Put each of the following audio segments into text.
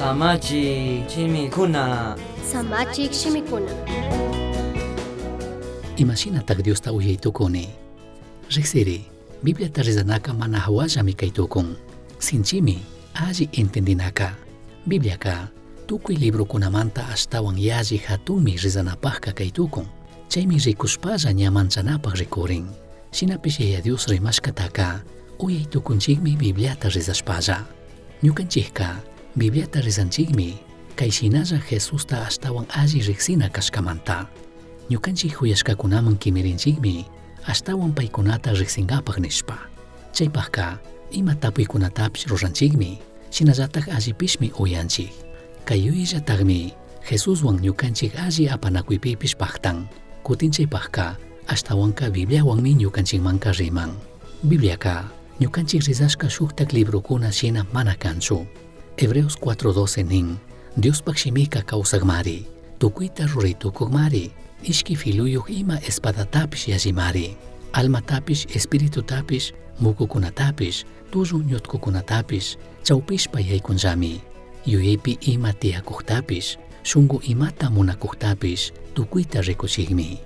Samachi chimikuna. Samachik shimikuna. Imashinataq Diosta uyaytukuni. Riqsiri, Bibliata rizanaka mana hawallami kaytukun. Sinchimi alli entendinaka. Bibliaka tukuy librukunamanta astawan yalli hatunmi rizanapaqqa kaytukun. Chaymi rikushpalla ñamanchanapaq rikurin. Shinapish Yaya Dios rimashkataka uyaytukunchikmi Bibliata rizashpalla. Ñukanchikqa Bibliata rizanchikmi kayshinalla Jesusta astawan alli riqsina kashkamanta. Ñukanchik huyashkakunaman kimirinchikmi astawan paykunata riqsinkapaq nishpa. Chaypaqqa ima tapuykunatapish ruranchikmi shinallataq allipishmi uyanchik. Kay yuyallataqmi Jesuswan ñukanchik alli apanakuypipish paqtan. Kutinchaypaqqa ashtawanqa Bibliawanmi ñukanchikmanqa riman. Bibliaqa ñukanchik rizashka shuktak librukuna shina mana kanchu. Hebreos 4:12 nin Diospaq shimika kawsaqmari, tukuyta ruraytukuqmari, ishki filuyuq ima espadatapish yallimari, almatapish espiritutapish mukukunatapish tullu ñutkukunatapish chawpishpa yaykunllami, yuyaypi ima tiyakuqtapish shunqu imata munakuqtapish tukuyta rikuchikmi.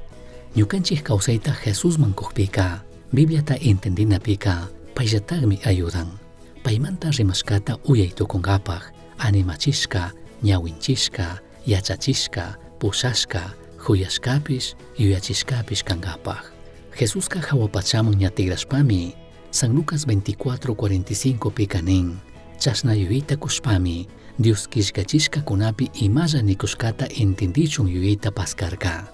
Ñukanchik kawsayta Jesusman kuqpika, Bibliata entendinapika payllataqmi ayudan. Paymanta rimashkata uyaytukunkapaq animachishka, ñawinchishka, yachachishka, pushashka, huyashkapish, yuyachishkapish kankapaq. Jesusqa hawapachaman ñatigrashpami San Lucas 24:45 pika nin chashna yuyita kushpami Dios kishkachishkakunapi imalla nikushkata entendichun yuyita paskarka.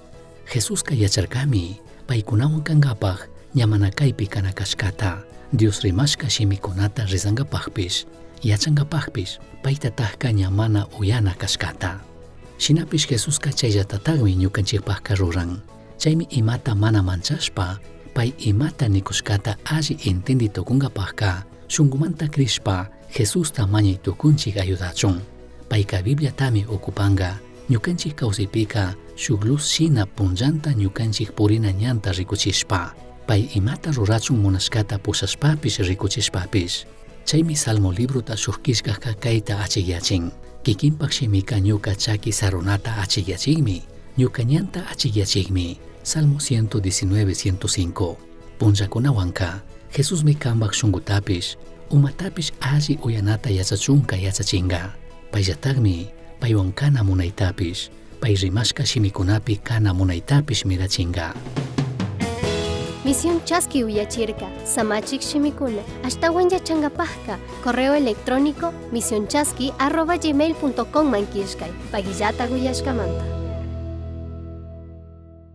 Jesusqa yacharkami paykunawan kankapaq ñamanakaypi kanakashkata Dios rimashka shimikunata rizankapaqpish yachankapaqpish paytataqqa ñamana uyana kashkata. Shinapish Jesusqa chayllatataqmi ñukanchikpaqqa ruran. Chaymi imata mana manchashpa pay imata nikushkata alli entenditukunkapaqqa shunqumanta krishpa Jesusta mañaytukunchik ayudachun. Payqa Bibliatami okupanqa ñukanchik kawsaypika shuk luz shina punllanta ñukanchik purina ñanta rikuchishpa. Pay imata rurachun munashkata pushashpapish rikuchishpapish. Chaymi Salmo libruta shukkishkaqqa kayta achikyachin. Kikinpaq shimika ñuka chaki sarunata achikyachikmi, ñuka ñanta achikyachikmi. Salmo 119:105. Punllakunawanqa Jesusmi kanpaq shunqutapish, umatapish alli uyanata yachachunka yachachinqa. Payllataqmi paywan kana munaytapish, pay rimashka shimikunapi kana munaytapish mirachinqa. Misión Chasqui uyachirka, Samachik shimikuna, ashtawan yachankapaqqa, correo electrónico misionchasqui@gmail.com mankishkay, pagillata uyashkamanta.